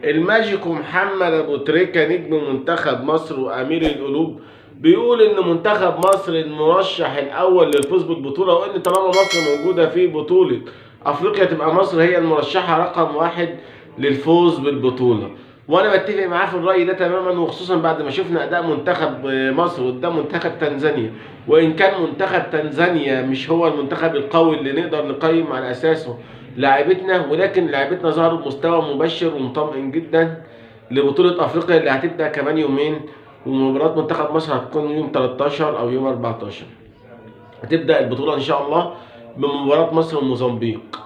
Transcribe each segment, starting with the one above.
الماجيكو محمد ابو تريكة نجم منتخب مصر وامير القلوب بيقول ان منتخب مصر المرشح الاول للفوز بالبطوله، وان طالما مصر موجوده في بطوله افريقيا تبقى مصر هي المرشحه رقم واحد للفوز بالبطوله. وانا بتفق معاه في الراي ده تماما، وخصوصا بعد ما شفنا اداء منتخب مصر قدام منتخب تنزانيا. وان كان منتخب تنزانيا مش هو المنتخب القوي اللي نقدر نقيم على اساسه لاعبتنا، ولكن لاعبتنا ظهروا بمستوى مبشر ومطمئن جدا لبطولة افريقيا اللي هتبدأ كمان يومين. ومباراة منتخب مصر هتكون يوم 13 او يوم 14. هتبدأ البطولة ان شاء الله بمباراة مصر وموزمبيق.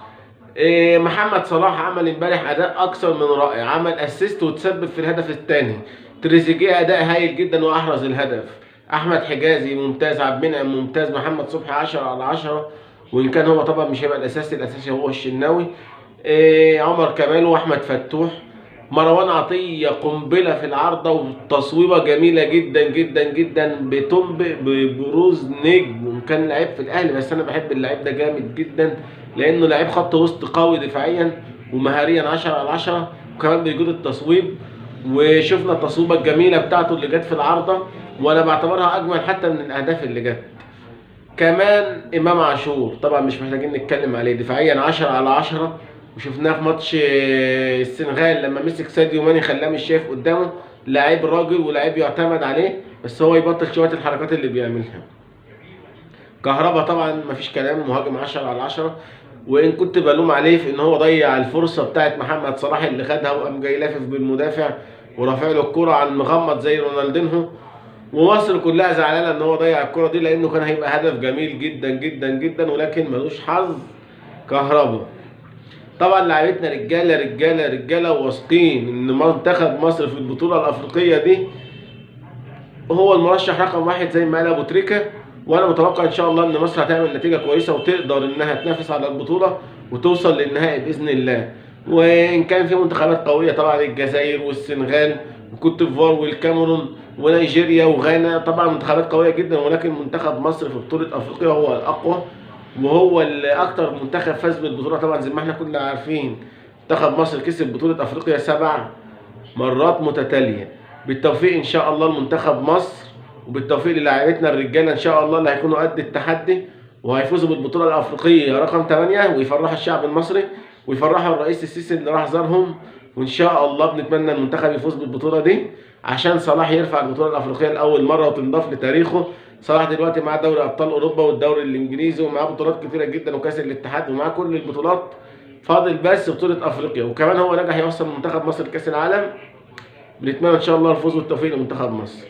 محمد صلاح عمل امبارح اداء اكثر من رائع، عمل اسيست وتسبب في الهدف الثاني. تريزيجيه اداء هايل جدا واحرز الهدف. احمد حجازي ممتاز، عبد المنعم ممتاز، محمد صبحي 10/10. وان كان هو طبعا مش هيبقى الاساسي هو الشناوي. عمر كمال واحمد فتوح. مروان عطيه قنبله في العارضه وتصويبه جميله جدا جدا جدا بتنبئ ببروز نجم. وكان لعيب في الاهلي، بس انا بحب اللعيب ده جامد جدا لانه لعيب خط وسط قوي دفاعيا ومهاريا 10/10، وكمان بيجود التصويب. وشفنا التصويبه الجميله بتاعته اللي جت في العارضه، وانا بعتبرها اجمل حتى من الاهداف اللي جت. كمان امام عاشور طبعا مش محتاجين نتكلم عليه، دفاعيا 10/10. وشفناه في ماتش السنغال لما مسك ساديو ماني خلاه مش شايف قدامه. لعيب راجل ولاعيب يعتمد عليه، بس هو يبطل شويه الحركات اللي بيعملها. كهربا طبعا مفيش كلام، مهاجم 10/10. وان كنت بلوم عليه في ان هو ضيع الفرصه بتاعت محمد صلاح اللي خدها وقام جاي لافف بالمدافع ورافع له الكوره عن مغمض زي رونالدينهو. ومصر كلها زعلانه ان هو ضيع الكوره دي لانه كان هيبقى هدف جميل جدا جدا جدا، ولكن ملوش حظ كهربا. طبعا لعيبتنا رجاله رجاله رجاله، وواثقين ان منتخب مصر في البطوله الافريقيه دي هو المرشح رقم واحد زي ما قال ابو تريكه. وانا متوقع ان شاء الله ان مصر هتعمل نتيجه كويسه وتقدر انها تنافس على البطوله وتوصل للنهائي باذن الله. وان كان في منتخبات قويه طبعا، الجزائر والسنغال وكوت ديفوار والكاميرون ونيجيريا وغانا، طبعا منتخبات قويه جدا، ولكن منتخب مصر في بطوله افريقيا هو الاقوى وهو اللي اكتر منتخب فاز بالبطوله. طبعا زي ما احنا كلنا عارفين منتخب مصر كسب بطوله افريقيا 7 مرات متتاليه. بالتوفيق ان شاء الله لمنتخب مصر، وبالتوفيق للاعيبتنا الرجاله ان شاء الله اللي هيكونوا قد التحدي وهيفوزوا بالبطوله الافريقيه رقم 8، ويفرحوا الشعب المصري ويفرحوا الرئيس السيسي اللي راح زارهم. وان شاء الله بنتمنى المنتخب يفوز بالبطوله دي عشان صلاح يرفع البطوله الافريقيه لاول مره وتنضاف لتاريخه. صلاح دلوقتي معاه دوري ابطال اوروبا والدوري الانجليزي ومعاه بطولات كتيره جدا وكاس الاتحاد ومعاه كل البطولات، فاضل بس بطوله افريقيا. وكمان هو نجح يوصل منتخب مصر لكاس العالم. بنتمنى ان شاء الله الفوز والتوفيق لمنتخب مصر.